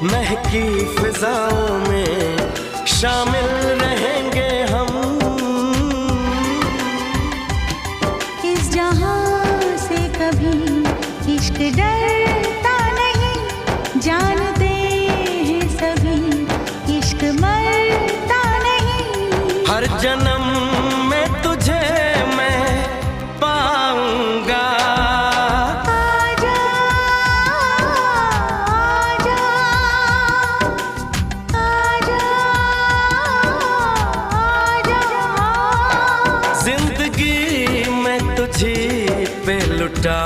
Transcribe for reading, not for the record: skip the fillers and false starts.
महकी फिजाओं में शामिल रहेंगे हम। इस जहां से कभी इश्क डरता नहीं, जानते हैं सभी इश्क मरता नहीं। हर जन्म में तुझे मैं पाऊंगा। आजा आजा आजा आजा, जिंदगी मैं तुझी पे लुटा